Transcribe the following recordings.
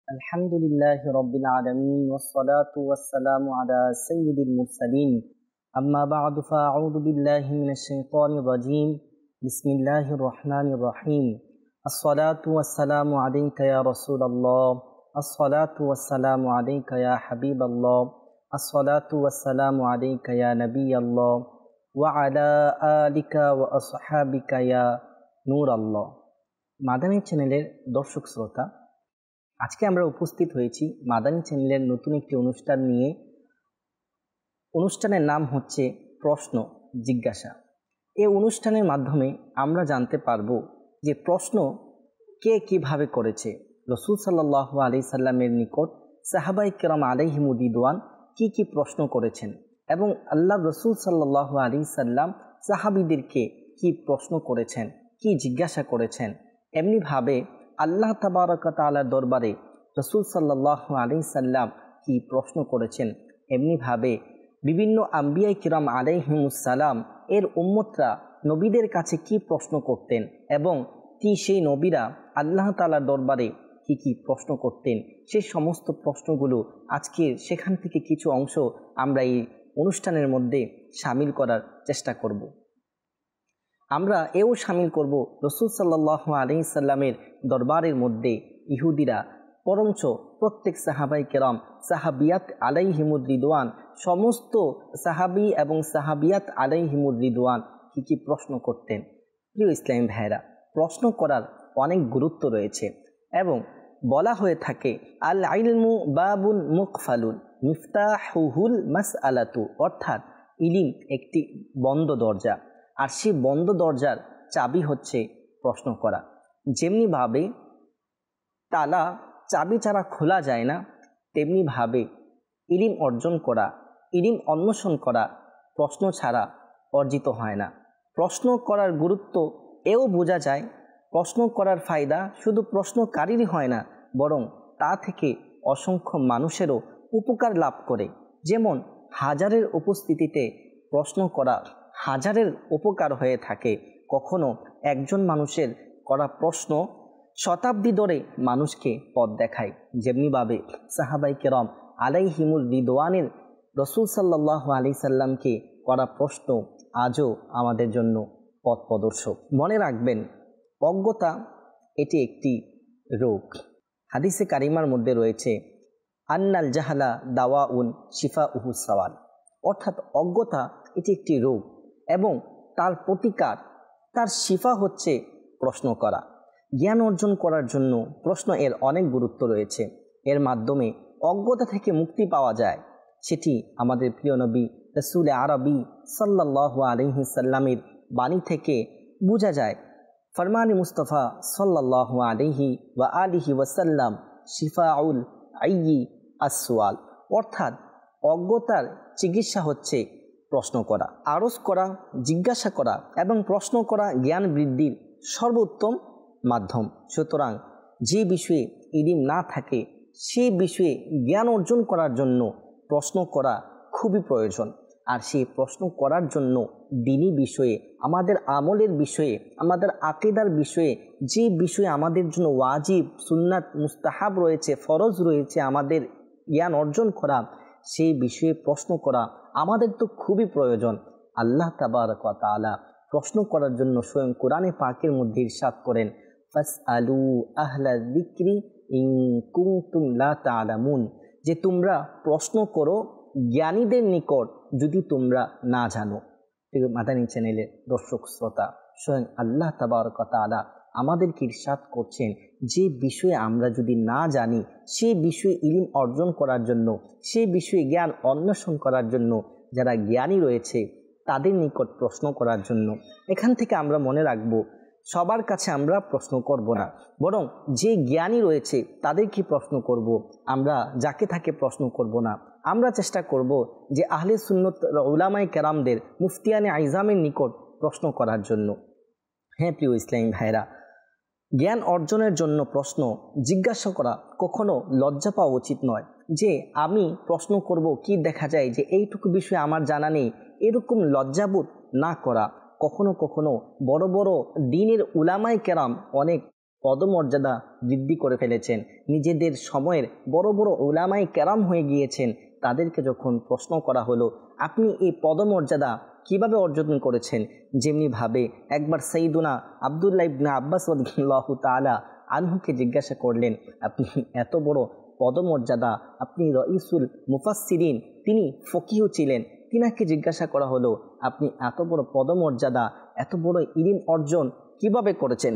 الحمد لله رب العالمين والصلاة والسلام على سيد المرسلين أما بعد فأعوذ بالله من الشيطان الرجيم بسم الله الرحمن الرحيم الصلاة والسلام عليك يا رسول الله الصلاة والسلام عليك يا حبيب الله الصلاة والسلام عليك يا نبي الله وعلى آلك وأصحابك يا نور الله মাদানী চ্যানেলের দর্শক শ্রোতা, আজকে আমরা উপস্থিত হয়েছি মাদানী চ্যানেলের নতুন একটি অনুষ্ঠান নিয়ে। অনুষ্ঠানের নাম হচ্ছে প্রশ্ন জিজ্ঞাসা। এই অনুষ্ঠানের মাধ্যমে আমরা জানতে পারবো যে প্রশ্ন কে কিভাবে করেছে। রাসূল সাল্লাল্লাহু আলাইহি সাল্লামের নিকট সাহাবায়ে কেরাম আলাইহিমুর রিদওয়ান কি প্রশ্ন করেছেন এবং আল্লাহ রাসূল সাল্লাল্লাহু আলাইহি সাল্লাম সাহাবীদেরকে কি প্রশ্ন করেছেন, কি জিজ্ঞাসা করেছেন। এমনিভাবে আল্লাহ তাবারক ওয়া তাআলার দরবারে রাসূল সাল্লাল্লাহু আলাইহি সাল্লাম কি প্রশ্ন করেছেন, এমনিভাবে বিভিন্ন আম্বিয়া কিরাম আলাইহিমুস সালাম এর উম্মতরা নবীদের কাছে কি প্রশ্ন করতেন এবং সেই নবীরা আল্লাহ তাআলার দরবারে কি প্রশ্ন করতেন, সেই সমস্ত প্রশ্নগুলো আজকের সেখান থেকে কিছু অংশ আমরা এই অনুষ্ঠানের মধ্যে শামিল করার চেষ্টা করব। আমরা এও শামিল করব রাসূল সাল্লাল্লাহু আলাইহি সাল্লামের দরবারের মধ্যে ইহুদিরা বরঞ্চ প্রত্যেক সাহাবায়ে কেরাম সাহাবিয়াত আলাইহিমুর রিদওয়ান, সমস্ত সাহাবী এবং সাহাবিয়াত আলাইহিমুর রিদওয়ান কি প্রশ্ন করতেন। প্রিয় ইসলামী ভাইরা, প্রশ্ন করার অনেক গুরুত্ব রয়েছে এবং বলা হয়ে থাকে আল ইলমু বাবুন মুকফালুন মিফতাহুল মাসআলাতু, অর্থাৎ ইলম একটি বন্ধ দরজা আর সেই বন্ধ দরজার চাবি হচ্ছে প্রশ্ন করা। যেমনিভাবে তালা চাবি ছাড়া খোলা যায় না, তেমনিভাবে ইলম অর্জন করা, ইলম অন্বেষণ করা প্রশ্ন ছাড়া অর্জিত হয় না। প্রশ্ন করার গুরুত্ব এও বোঝা যায়, প্রশ্ন করার ফায়দা শুধু প্রশ্নকারীরই হয় না, বরং তা থেকে অসংখ্য মানুষেরও উপকার লাভ করে। যেমন হাজারের উপস্থিতিতে প্রশ্ন করা হাজারের উপকার হয়ে থাকে। কখনো একজন মানুষের করা প্রশ্ন শতাব্দী ধরে মানুষকে পথ দেখায়। যেমনিভাবে সাহাবায়ে কেরাম আলাইহিমুর রিদওয়ানের রাসূল সাল্লাল্লাহু আলাইহি সাল্লামকে করা প্রশ্ন আজও আমাদের জন্য পথ প্রদর্শক। মনে রাখবেন, অজ্ঞতা এটি একটি রোগ। হাদিসে কারিমার মধ্যে রয়েছে আন্নাল জাহালা দাওয়াউন শিফাউহু সাওয়াল, অর্থাৎ অজ্ঞতা এটি একটি রোগ এবং তার প্রতিকার, তার শিফা হচ্ছে প্রশ্ন করা। জ্ঞান অর্জন করার জন্য প্রশ্ন এর অনেক গুরুত্ব রয়েছে। এর মাধ্যমে অজ্ঞতা থেকে মুক্তি পাওয়া যায়। সেটি আমাদের প্রিয় নবী রাসূল আরবি সাল্লাল্লাহু আলাইহি সাল্লামের বাণী থেকে বোঝা যায়। ফরমানে মুস্তাফা সাল্লাল্লাহু আলাইহি ওয়া আলিহি ওয়াসাল্লাম শিফাউল আইয়ি আসওয়াল, অর্থাৎ অজ্ঞতার চিকিৎসা হচ্ছে প্রশ্ন করা, আরজ করা, জিজ্ঞাসা করা এবং প্রশ্ন করা জ্ঞান বৃদ্ধির সর্বোত্তম মাধ্যম। সুতরাং যে বিষয়ে ইলম না থাকে সেই বিষয়ে জ্ঞান অর্জন করার জন্য প্রশ্ন করা খুবই প্রয়োজন। আর সেই প্রশ্ন করার জন্য দ্বীনি বিষয়ে, আমাদের আমলের বিষয়ে, আমাদের আকীদার বিষয়ে, যে বিষয়ে আমাদের জন্য ওয়াজিব, সুন্নাত, মুস্তাহাব রয়েছে, ফরজ রয়েছে আমাদের জ্ঞান অর্জন করা, সেই বিষয়ে প্রশ্ন করা আমাদের তো খুবই প্রয়োজন। আল্লাহ তাবারক ওয়া তাআলা প্রশ্ন করার জন্য স্বয়ং কোরআনে পাকের মধ্যে ইরশাদ করেন, ফাসআলু আহলা যিকরি ইন কুনতুম লা তা'লামুন, যে তোমরা প্রশ্ন করো জ্ঞানীদের নিকট যদি তোমরা না জানো। মাদানী চ্যানেলের দর্শক শ্রোতা, স্বয়ং আল্লাহ তাবারক ওয়া তাআলা আমাদেরকে ইরশাদ করছেন, যে বিষয়ে আমরা যদি না জানি সেই বিষয়ে ইলম অর্জন করার জন্য, সেই বিষয়ে জ্ঞান অন্বেষণ করার জন্য যারা জ্ঞানী রয়েছে তাদের নিকট প্রশ্ন করার জন্য। এখান থেকে আমরা মনে রাখব, সবার কাছে আমরা প্রশ্ন করব না, বরং যে জ্ঞানী রয়েছে তাদেরকে প্রশ্ন করব। আমরা যাকে তাকে প্রশ্ন করব না। আমরা চেষ্টা করব যে আহলে সুন্নত উলামায়ে কেরামদের, মুফতিয়ানে আইজামের নিকট প্রশ্ন করার জন্য। হ্যাঁ প্রিয় ইসলামী ভাইরা, জ্ঞান অর্জনের জন্য প্রশ্ন জিজ্ঞাসা করা কখনো লজ্জা পাওয়া উচিত নয়। যে আমি প্রশ্ন করব, কি দেখা যায় যে এইটুকু বিষয়ে আমার জানা নেই, এরকম লজ্জাবোধ না করা। কখনো কখনো বড় বড় দ্বীনের উলামায়ে কেরাম অনেক পদমর্যাদা বৃদ্ধি করে ফেলেছেন, নিজেদের সময়ের বড় বড় উলামায়ে কেরাম হয়ে গিয়েছেন। তাদেরকে যখন প্রশ্ন করা হলো আপনি এই পদমর্যাদা কিভাবে অর্জন করেছেন, যেমনিভাবে একবার সাইয়্যিদুনা আব্দুল্লাহ ইবনে আব্বাস রাদিয়াল্লাহু তাআলা আনহুকে জিজ্ঞাসা করলেন, আপনি এত বড় পদমর্যাদা, আপনি রইসুল মুফাসসিরিন, তিনি ফকিহ ছিলেন, তিনাকে জিজ্ঞাসা করা হলো আপনি এত বড় পদমর্যাদা, এত বড় ইলম অর্জন কিভাবে করেছেন?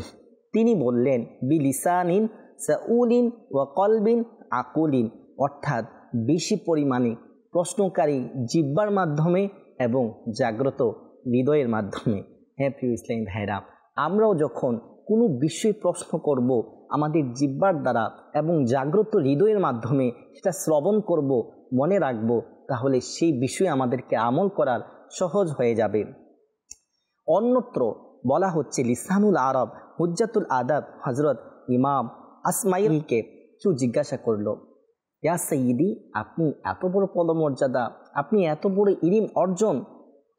তিনি বললেন বিলিসানিন সাউলিন ওয়া কলবিন আকুলিন, অর্থাৎ বেশি পরিমাণে প্রশ্নকারী জিহ্বার মাধ্যমে এবং জাগ্রত হৃদয়ের মাধ্যমে। হ্যাঁ প্রিয় ইসলামী ভাইরা, আমরাও যখন কোনো বিষয়ে প্রশ্ন করব আমাদের জিহ্বার দ্বারা এবং জাগ্রত হৃদয়ের মাধ্যমে সেটা শ্রবণ করব, মনে রাখব, তাহলে সেই বিষয়ে আমাদেরকে আমল করার সহজ হয়ে যাবে। অন্যত্র বলা হচ্ছে লিসানুল আরব হুজ্জাতুল আদাব হজরত ইমাম আসমাইলকে কেউ জিজ্ঞাসা করলো, ইয়া সাইয়্যিদি, আপনি এত বড় পদমর্যাদা, আপনি এত বড় ইলম অর্জন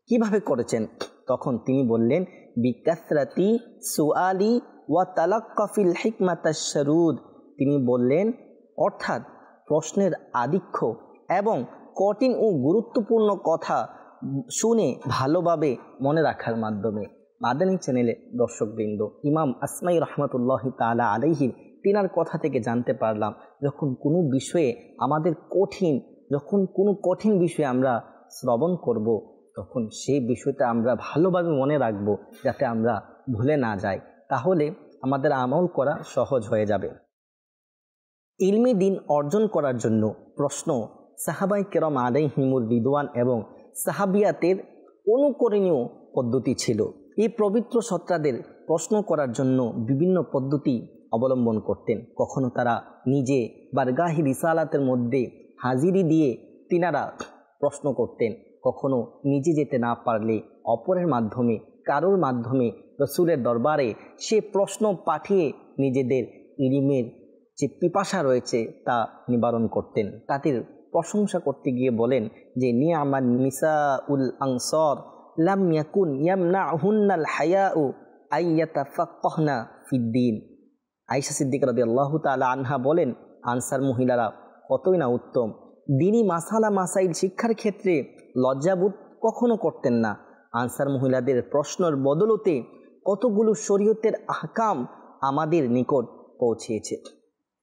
কিভাবে করেছেন? তখন তিনি বললেন বিকাসরাতি সুআলি ওয়া তালাক্কাফিল হিকমাতাশ শারুদ। তিনি বললেন অর্থাৎ প্রশ্নের আধিক্য এবং কঠিন ও গুরুত্বপূর্ণ কথা শুনে ভালোভাবে মনে রাখার মাধ্যমে। মাদানী চ্যানেলে দর্শকবৃন্দ, ইমাম আসমাই রহমতুল্লাহি তাআলা আলাইহি তিনার কথা থেকে জানতে পারলাম, যখন কোনো বিষয়ে আমাদের যখন কোনো কঠিন বিষয়ে আমরা শ্রবণ করব, তখন সেই বিষয়টা আমরা ভালোভাবে মনে রাখব, যাতে আমরা ভুলে না যাই, তাহলে আমাদের আমল করা সহজ হয়ে যাবে। ইলমি দ্বীন অর্জন করার জন্য প্রশ্ন সাহাবায়ে কেরাম আলাইহিমুর রিদওয়ান এবং সাহাবিয়াতের অনুকরণীয় পদ্ধতি ছিল। এই পবিত্র সত্রাদের প্রশ্ন করার জন্য বিভিন্ন পদ্ধতি অবলম্বন করতেন। কখনো তারা নিজে বারগাহি রিসালাতের মধ্যে হাজিরি দিয়ে তিনারা প্রশ্ন করতেন, কখনো নিজে যেতে না পারলে অপরের মাধ্যমে, কারোর মাধ্যমে রসুলের দরবারে সে প্রশ্ন পাঠিয়ে নিজেদের ইলমের যে পিপাসা রয়েছে তা নিবারণ করতেন। তাদের প্রশংসা করতে গিয়ে বলেন যে নিয়ামান নিসাউল আনসার লাম ইয়াকুন ইয়ামনাহুন্নাল হায়াউ আইয়াতাফাক্কাহনা ফিদ্দীন। আয়েশা সিদ্দিকা রাদিয়াল্লাহু তাআলা আনহা বলেন, আনসার মহিলারা কতই না উত্তম, দ্বীনি মাসালা মাসাইল শিক্ষার ক্ষেত্রে লজ্জাবোধ কখনো করতেন না। আনসার মহিলাদের প্রশ্নের বদলতে কতগুলো শরীয়তের আহকাম আমাদের নিকট পৌঁছেছে।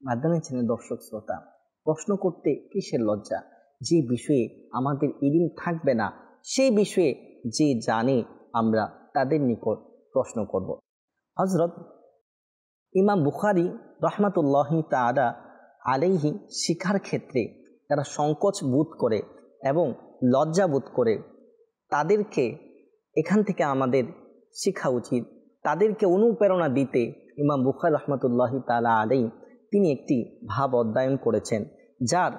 মাদানী চ্যানেল দর্শক শ্রোতা, প্রশ্ন করতে কিসের লজ্জা? যে বিষয়ে আমাদের ইলম থাকবে না, সেই বিষয়ে যে জানে আমরা তাদের নিকট প্রশ্ন করব। হযরত ইমাম বুখারী রহমাতুল্লাহি তাআলা আলাইহি শিক্ষার ক্ষেত্রে যারা সংকোচ বোধ করে এবং লজ্জা বোধ করে, তাদেরকে এখান থেকে আমাদের শেখা উচিত। তাদেরকে অনুপ্রেরণা দিতে ইমাম বুখারী রহমাতুল্লাহি তাআলা আলাইহি তিনি একটি ভাব অধ্যয়ন করেছেন, যার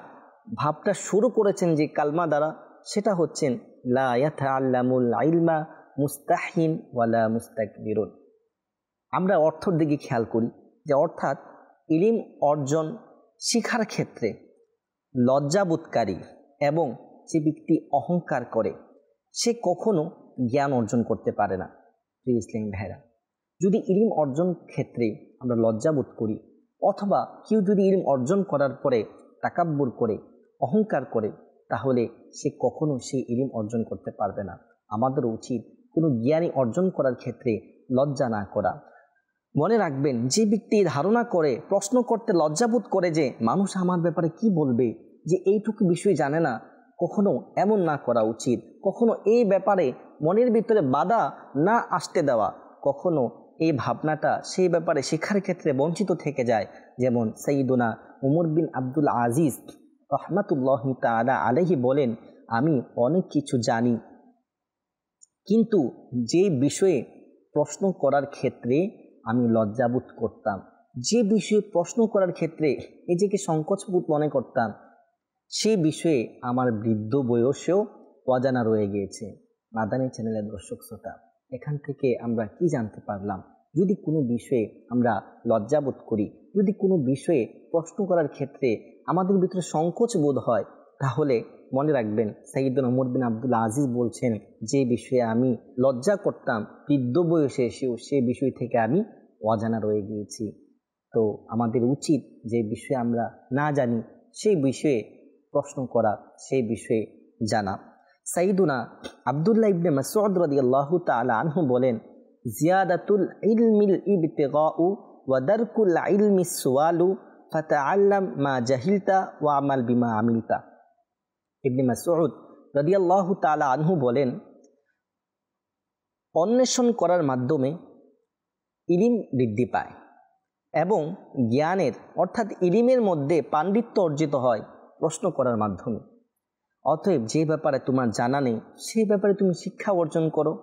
ভাবটা শুরু করেছেন যে কালমা দ্বারা, সেটা হচ্ছেন লা ইয়াতাআল্লামুল ইলমা মুস্তাহিন ওয়ালা মুস্তাকবিরুন। আমরা অর্থের দিকে খেয়াল করি যে অর্থাৎ ইলম অর্জন শিখার ক্ষেত্রে লজ্জাবোধকারী এবং যে ব্যক্তি অহংকার করে সে কখনো জ্ঞান অর্জন করতে পারে না। প্রিয় ইসলামী ভাইরা, যদি ইলম অর্জন ক্ষেত্রে আমরা লজ্জাবোধ করি অথবা কেউ যদি ইলম অর্জন করার পরে তাকাব্বুর করে, অহংকার করে, তাহলে সে কখনো সেই ইলম অর্জন করতে পারবে না। আমাদের উচিত কোনো জ্ঞানী অর্জন করার ক্ষেত্রে লজ্জা না করা। মনে রাখবেন, যে ব্যক্তি ধারণা করে, প্রশ্ন করতে লজ্জাবোধ করে যে মানুষ আমার ব্যাপারে কি বলবে, যে এইটুকু বিষয় জানে না, কখনো এমন না করা উচিত। কখনো এই ব্যাপারে মনের ভিতরে বাধা না আসতে দেওয়া, কখনো এই ভাবনাটা সেই ব্যাপারে শেখার ক্ষেত্রে বঞ্চিত থেকে যায়। যেমন সাইয়্যিদুনা উমর বিন আব্দুল আজিজ রহমাতুল্লাহি তাআলা আলাইহি বলেন, আমি অনেক কিছু জানি, কিন্তু যে বিষয়ে প্রশ্ন করার ক্ষেত্রে আমি লজ্জাবোধ করতাম, যে বিষয়ে প্রশ্ন করার ক্ষেত্রে নিজেকে সংকোচবোধ মনে করতাম, সে বিষয়ে আমার বৃদ্ধ বয়সেও অজানা রয়ে গিয়েছে। মাদানী চ্যানেলের দর্শক শ্রোতা, এখান থেকে আমরা কি জানতে পারলাম? যদি কোনো বিষয়ে আমরা লজ্জাবোধ করি, যদি কোনো বিষয়ে প্রশ্ন করার ক্ষেত্রে আমাদের ভিতরে সংকোচ বোধ হয়, তাহলে মনে রাখবেন সাইয়্যিদুনা উমর বিন আব্দুল আজিজ বলছেন, যে বিষয়ে আমি লজ্জা করতাম বৃদ্ধ বয়সে এসেও সে বিষয় থেকে আমি অজানা রয়ে গিয়েছি। তো আমাদের উচিত যে বিষয়ে আমরা না জানি সেই বিষয়ে প্রশ্ন করা, সেই বিষয়ে জানা। সাইয়্যিদুনা আব্দুল্লাহ ইবনে মাসউদ রাদিয়াল্লাহু তাআলা আনহু বলেন, জিয়াদাতুল ইলমিল ইবতিগাউ ওয়া দারকুল ইলমিস সুয়ালু ফাতাআল্লাম মা জাহিলতা ওয়া আমাল বিমা আমিলতা। ইবনে মাসউদ রাদিয়াল্লাহু তাআলা আনহু বলেন, অন্বেষণ করার মাধ্যমে ইলম বৃদ্ধি পায় এবং জ্ঞানের অর্থাৎ ইলমের মধ্যে পাণ্ডিত্য অর্জিত হয় প্রশ্ন করার মাধ্যমে। অতএব যে ব্যাপারে তোমার জানা নেই সেই ব্যাপারে তুমি শিক্ষা অর্জন করো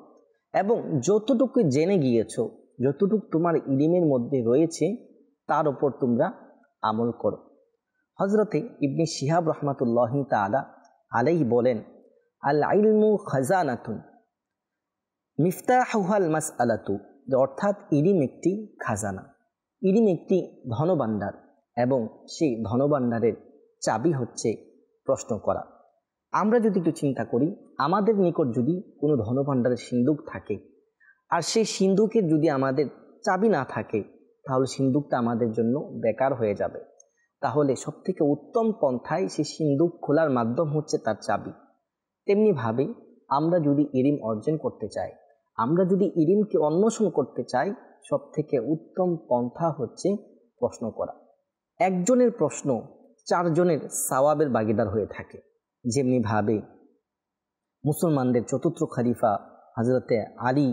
এবং যতটুকু জেনে গিয়েছো, যতটুকু তোমার ইলমের মধ্যে রয়েছে তার উপর তোমরা আমল করো। হযরতে ইবনে শিহাব রাহমাতুল্লাহি তাআলা আলাইহি বলেন, আল ইলমু খাজানাতুন মিফতাহুল মাসআলাতু, অর্থাৎ ইলম একটি খাজানা, ইলম একটি ধনভাণ্ডার এবং সেই ধনভাণ্ডারের চাবি হচ্ছে প্রশ্ন করা। আমরা যদি একটু চিন্তা করি, আমাদের নিকট যদি কোনো ধনভাণ্ডারের সিন্ধুক থাকে আর সেই সিন্ধুকের যদি আমাদের চাবি না থাকে, তাহলে সিন্ধুকটা আমাদের জন্য বেকার হয়ে যাবে। তাহলে সবথেকে উত্তম পন্থায় সেই সিন্ধুক খোলার মাধ্যম হচ্ছে তার চাবি। তেমনিভাবে আমরা যদি ইলম অর্জন করতে চাই, আমরা যদি ইলমকে অন্বেষণ করতে চাই, সবথেকে উত্তম পন্থা হচ্ছে প্রশ্ন করা। একজনের প্রশ্ন চারজনের সওয়াবের ভাগীদার হয়ে থাকে। যেমনিভাবে মুসলমানদের চতুর্থ খলিফা হযরতে আলী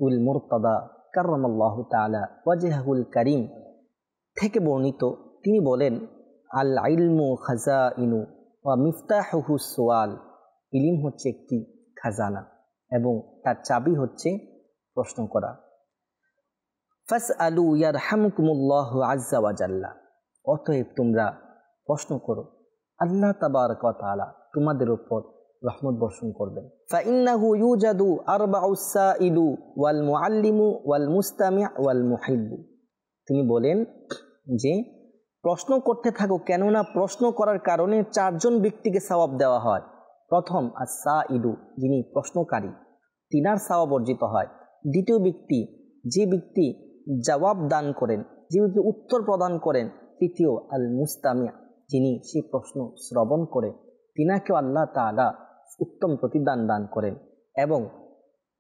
উল মুরতাদা কাররামাল্লাহু তাআলা ওয়াজহাহুল কারীম থেকে বর্ণিত, তিনি বলেন, আল ইলমু খাজাইনু ওয়া মিফতাহুহু সুয়াল, ইলম হচ্ছে একটি খাজানা এবং তার চাবি হচ্ছে প্রশ্ন করা। ফাসআলু ইয়ারহামুকুমুল্লাহু আযজা ওয়া জাল্লা, অতএব তোমরা প্রশ্ন করো, আল্লাহ তাবারক ওয়া তাআলা তোমাদের উপর রহমত বর্ষণ করবেন। ফাইন্নাহু ইউজাদু আরবাউস সাইলু ওয়াল মুআল্লিমু ওয়াল মুস্তামি' ওয়াল মুহিব্বু, তিনি বলেন যে প্রশ্ন করতে থাকো, কেননা প্রশ্ন করার কারণে চারজন ব্যক্তিকে সওয়াব দেওয়া হয়। প্রথম আস-সাইলু, যিনি প্রশ্নকারী, তিনার সওয়াব অর্জিত হয়। দ্বিতীয় ব্যক্তি, যে ব্যক্তি জবাব দান করেন, যে ব্যক্তি উত্তর প্রদান করেন। তৃতীয় আল মুস্তামি', যিনি সেই প্রশ্ন শ্রবণ করে, তিনাকেও আল্লাহ তাআলা উত্তম প্রতিদান দান করেন। এবং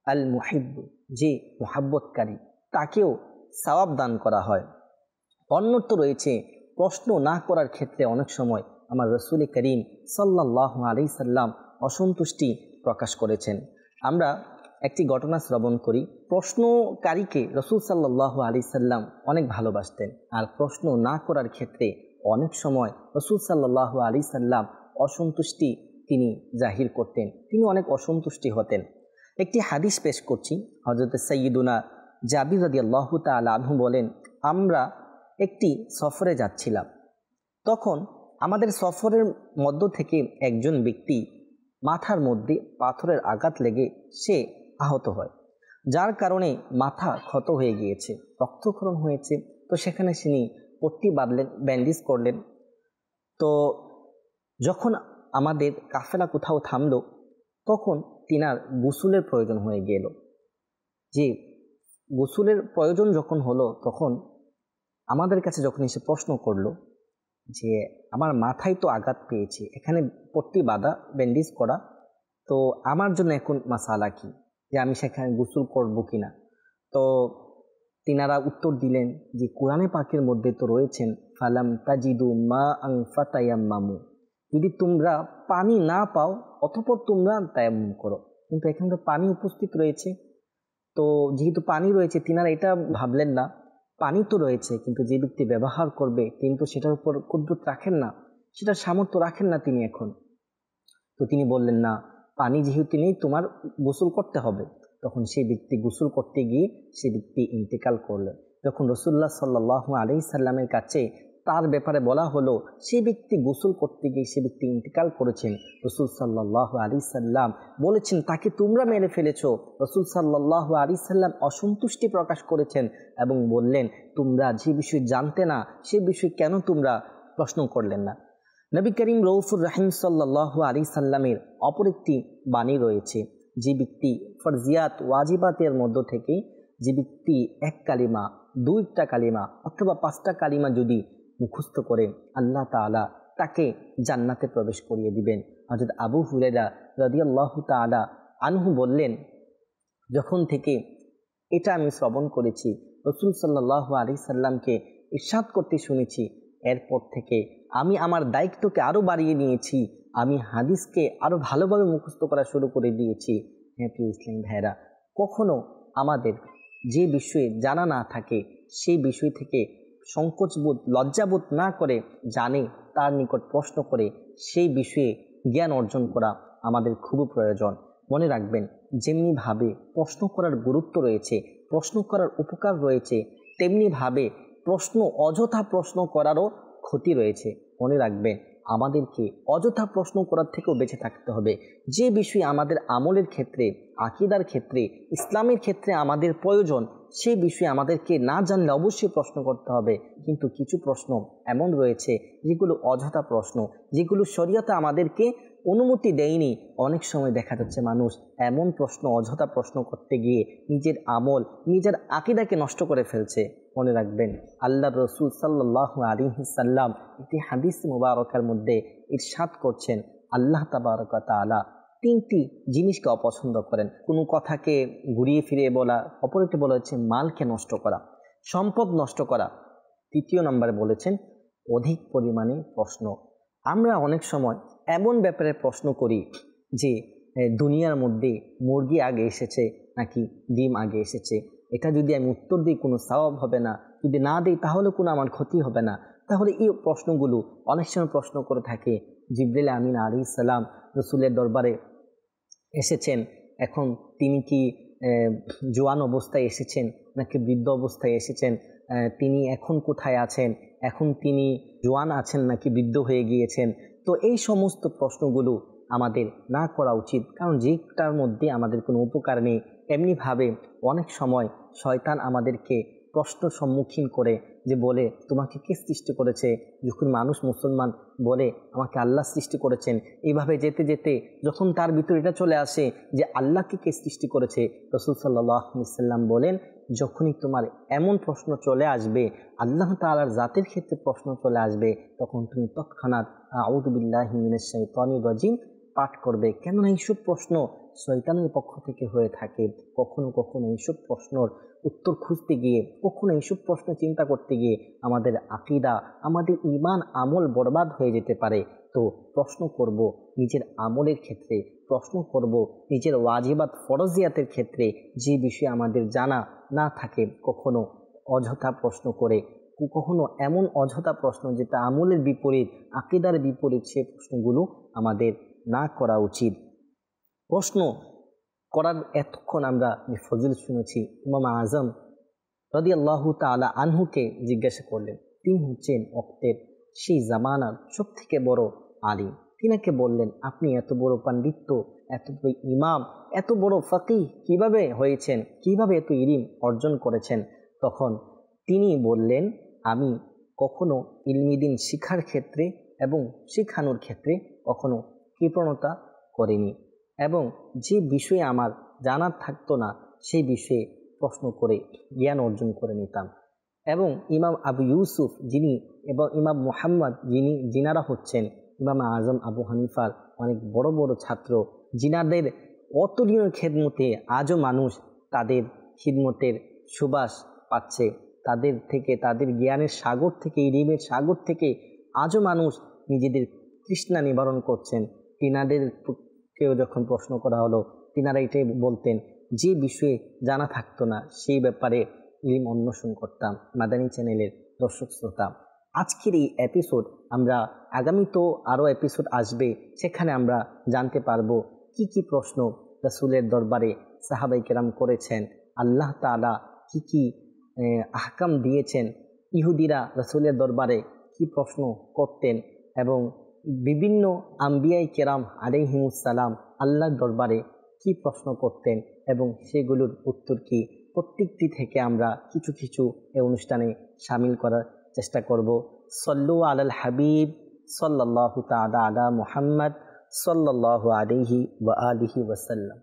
আল মুহিব্বু, যে মুহাব্বতকারী, তাকেও সওয়াব দান করা হয়। অন্যত্র রয়েছে প্রশ্ন না করার ক্ষেত্রে অনেক সময় আমার রাসূল করিম সাল্লাল্লাহু আলাইহি সাল্লাম অসন্তুষ্টি প্রকাশ করেছেন। আমরা একটি ঘটনা শ্রবণ করি। প্রশ্নকারীকে রাসূল সাল্লাল্লাহু আলাইহি সাল্লাম অনেক ভালোবাসতেন, আর প্রশ্ন না করার ক্ষেত্রে অনেক সময় রাসূল সাল্লাল্লাহু আলাইহি সাল্লাম অসন্তুষ্টি তিনি জাহির করতেন, তিনি অনেক অসন্তুষ্টি হতেন। একটি হাদিস পেশ করছি। হযরত সাইয়্যিদুনা জাবির রাদিয়াল্লাহু তাআলা আনহু বলেন, আমরা একটি সফরে যাচ্ছিলাম, তখন আমাদের সফরের মধ্য থেকে একজন ব্যক্তি মাথার মধ্যে পাথরের আঘাত লেগে সে আহত হয়, যার কারণে মাথা ক্ষত হয়ে গিয়েছে, রক্তক্ষরণ হয়েছে। তো সেখানে তিনি পট্টি বাঁধলেন, ব্যান্ডেজ করলেন। তো যখন আমাদের কাফেলা কোথাও থামলো, তখন তিনার গোসলের প্রয়োজন হয়ে গেল। যে গোসলের প্রয়োজন যখন হলো, তখন আমাদের কাছে যখন এসে প্রশ্ন করলো যে আমার মাথায় তো আঘাত পেয়েছে, এখানে পট্টি বাঁধা, ব্যান্ডেজ করা, তো আমার জন্য এখন মাসালা কি, যে আমি সেখানে গোসল করব কিনা। তো তিনারা উত্তর দিলেন যে কোরআনে পাকের মধ্যে তো রয়েছেন, ফালাম তাজিদু মা আন ফাতায়াম্মামু, যদি তোমরা পানি না পাও অতঃপর তোমরা তায়াম্মুম করো। কিন্তু এখানে তো পানি উপস্থিত রয়েছে। তো যেহেতু পানি রয়েছে, তিনারা এটা ভাবলেন না, পানি তো রয়েছে, কিন্তু যে ব্যক্তি ব্যবহার করবে তিনি তো সেটার উপর কুদরত রাখেন না, সেটার সামর্থ্য রাখেন না তিনি এখন। তো তিনি বললেন, না, পানি যেহেতু নেই, তোমার গোসল করতে হবে। তখন সেই ব্যক্তি গোসল করতে গিয়ে সেই ব্যক্তি ইন্তেকাল করলেন। যখন রাসূলুল্লাহ সাল্লাল্লাহু আলাইহি সাল্লামের কাছে তার ব্যাপারে বলা হলো, সেই ব্যক্তি গোসল করতে গিয়ে সে ব্যক্তি ইন্তেকাল করেছেন, রাসূল সাল্লাল্লাহু আলাইহি সাল্লাম বলেছেন তাকে তোমরা মেরে ফেলেছো। রাসূল সাল্লাল্লাহু আলাইহি সাল্লাম অসন্তুষ্টি প্রকাশ করেছেন এবং বললেন, তোমরা যে বিষয় জানতে না সে বিষয় কেন তোমরা প্রশ্ন করলেন না। নবী করিম রউফুর রহিম সাল্লাল্লাহু আলাইহি সাল্লামের অপর একটি বাণী রয়েছে, যে ব্যক্তি ফরজিয়াত ওয়াজিবাতের মধ্য থেকে যে ব্যক্তি এক কালিমা 2টা কালিমা অথবা 5টা কালিমা যদি মুখস্থ করে আল্লাহ তাআলা তাকে জান্নাতে প্রবেশ করিয়ে দিবেন। হযরত আবু হুরায়রা রাদিয়াল্লাহু তাআলা আনহু বললেন, যখন থেকে এটা আমি শ্রবণ করেছি, রাসূল সাল্লাল্লাহু আলাইহি সাল্লামকে ইরশাদ করতে শুনেছি, এরপর থেকে আমি আমার দায়িত্বকে আরও বাড়িয়ে নিয়েছি, আমি হাদিসকে আরও ভালোভাবে মুখস্থ করা শুরু করে দিয়েছি। হ্যাঁ প্রিয় ইসলাম ভাইরা, কখনো আমাদের যে বিষয়ে জানা না থাকে সেই বিষয় থেকে সংকোচবোধ লজ্জাবোধ না করে জানে তার নিকট প্রশ্ন করে সেই বিষয়ে জ্ঞান অর্জন করা আমাদের খুবই প্রয়োজন। মনে রাখবেন, যেমনিভাবে প্রশ্ন করার গুরুত্ব রয়েছে, প্রশ্ন করার উপকার রয়েছে, তেমনিভাবে অযথা প্রশ্ন করারও ক্ষতি রয়েছে। মনে রাখবেন, আমাদেরকে অযথা প্রশ্ন করার থেকেও বেঁচে থাকতে হবে। যে বিষয়ে আমাদের আমলের ক্ষেত্রে, আকীদার ক্ষেত্রে, ইসলামের ক্ষেত্রে আমাদের প্রয়োজন, সেই বিষয়ে আমাদেরকে না জানলে অবশ্যই প্রশ্ন করতে হবে। কিন্তু কিছু প্রশ্ন এমন রয়েছে যেগুলো অযথা প্রশ্ন, যেগুলো শরীয়তে আমাদেরকে অনুমতি দেয়নি। অনেক সময় দেখা যাচ্ছে মানুষ এমন প্রশ্ন, অযথা প্রশ্ন করতে গিয়ে নিজের আমল, নিজের আকীদাকে নষ্ট করে ফেলছে। মনে রাখবেন, আল্লাহর রাসূল সাল্লাল্লাহু আলাইহি সাল্লাম একটি হাদিস মুবারকার মধ্যে ইরশাদ করছেন, আল্লাহ তাবারক ওয়া তাআলা 3টি জিনিসকে অপছন্দ করেন। কোনো কথাকে ঘুরিয়ে ফিরিয়ে বলা, অপরটি বলা হচ্ছে মালকে নষ্ট করা, সম্পদ নষ্ট করা। 3য় নম্বরে বলেছেন অধিক পরিমাণে প্রশ্ন। আমরা অনেক সময় এমন ব্যাপারে প্রশ্ন করি যে দুনিয়ার মধ্যে মুরগি আগে এসেছে নাকি ডিম আগে এসেছে, এটা যদি আমি উত্তর দিই কোনো সওয়াব হবে না, যদি না দিই তাহলে কোনো আমার ক্ষতি হবে না। তাহলে এই প্রশ্নগুলো অনেক সময় প্রশ্ন করে থাকে। জিবরিল আমিন আলাইহিস সালাম রাসূলের দরবারে এসেছেন, এখন তিনি কি জোয়ান অবস্থায় এসেছেন নাকি বৃদ্ধ অবস্থায় এসেছেন, তিনি এখন কোথায় আছেন, এখন তিনি জোয়ান আছেন নাকি বৃদ্ধ হয়ে গিয়েছেন। তো এই সমস্ত প্রশ্নগুলো আমাদের না করা উচিত, কারণ যেটার মধ্যে আমাদের কোনো উপকার নেই। এমনিভাবে অনেক সময় শয়তান আমাদেরকে প্রশ্ন সম্মুখীন করে, যে বলে তোমাকে কে সৃষ্টি করেছে, যখন মানুষ মুসলমান বলে আমাকে আল্লাহ সৃষ্টি করেছেন, এইভাবে যেতে যেতে যখন তার ভিতরে এটা চলে আসে যে আল্লাহকে কে সৃষ্টি করেছে, রাসূল সাল্লাল্লাহু আলাইহি সাল্লাম বলেন, যখনই তোমার এমন প্রশ্ন চলে আসবে, আল্লাহ তাআলার জাতের ক্ষেত্রে প্রশ্ন চলে আসবে, তখন তুমি তৎক্ষণাৎ আউযু বিল্লাহি মিনাশ শাইতানির রাজিম পাঠ করবে। কেননা এইসব প্রশ্ন শয়তানের পক্ষ থেকে হয়ে থাকে। কখনো কখনো এইসব প্রশ্নর উত্তর খুঁজতে গিয়ে, কখনো এইসব প্রশ্ন চিন্তা করতে গিয়ে আমাদের আকীদা, আমাদের ঈমান আমল বরবাদ হয়ে যেতে পারে। তো প্রশ্ন করব নিজের আমলের ক্ষেত্রে, প্রশ্ন করব নিজের ওয়াজিবাত ফরজিয়াতের ক্ষেত্রে, যে বিষয়ে আমাদের জানা না থাকে। কখনো অযথা প্রশ্ন করে, কখনো এমন অযথা প্রশ্ন যেটা আমলের বিপরীত, আকীদার বিপরীত, সেই প্রশ্নগুলো আমাদের না করা উচিত। প্রশ্ন করার এতক্ষণ আমরা যে ফজিলত শুনেছি, ইমাম আজম রাদিয়াল্লাহু তাআলা আনহুকে জিজ্ঞাসা করলেন, তিনি হচ্ছেন ওয়াক্তের সেই জামানার সবথেকে বড় আলিম। তিনাকে বললেন, আপনি এত বড় পাণ্ডিত্য, এত বড় ইমাম, এত বড় ফাকিহ কিভাবে হয়েছেন, কিভাবে এত ইলম অর্জন করেছেন? তখন তিনি বললেন, আমি কখনো ইলমি দ্বীন শিক্ষার ক্ষেত্রে এবং শেখানোর ক্ষেত্রে কখনো কৃপণতা করিনি, এবং যে বিষয়ে আমার জানার থাকতো না সেই বিষয়ে প্রশ্ন করে জ্ঞান অর্জন করে নিতাম। এবং ইমাম আবু ইউসুফ যিনি এবং ইমাম মুহাম্মদ যিনারা হচ্ছেন ইমাম আজম আবু হানিফার অনেক বড় বড় ছাত্র, যিনাদের অতুলনীয় খেদমতে আজও মানুষ তাদের খিদমতের সুবাস পাচ্ছে, তাদের থেকে, তাদের জ্ঞানের সাগর থেকে, ইলমের সাগর থেকে আজও মানুষ নিজেদের তৃষ্ণা নিবারণ করছেন। তিনাদেরকেও যখন প্রশ্ন করা হলো, তিনারা এটাই বলতেন, যে বিষয়ে জানা থাকতো না সেই ব্যাপারে ইলম অন্বেষণ করতাম। মাদানী চ্যানেলের দর্শক শ্রোতা, আজকের এই এপিসোড, আমরা আগামীতেও আরও এপিসোড আসবে, সেখানে আমরা জানতে পারবো কি কি প্রশ্ন রাসূলের দরবারে সাহাবায়ে কেরাম করেছেন, আল্লাহ তাআলা কি কি আহকাম দিয়েছেন, ইহুদিরা রাসূলের দরবারে কি প্রশ্ন করতেন, এবং বিভিন্ন আম্বিয়ায়ে কেরাম আলাইহিমুস সালাম আল্লাহর দরবারে কি প্রশ্ন করতেন এবং সেগুলোর উত্তর কি। প্রত্যেকটি থেকে আমরা কিছু কিছু এই অনুষ্ঠানে শামিল করার চেষ্টা করব। সল্লু আলাল হাবিব সাল্লাল্লাহু তাআলা আলা মুহাম্মদ সাল্লাল্লাহু আলাইহি ওয়া আলিহি ওয়াসাল্লাম।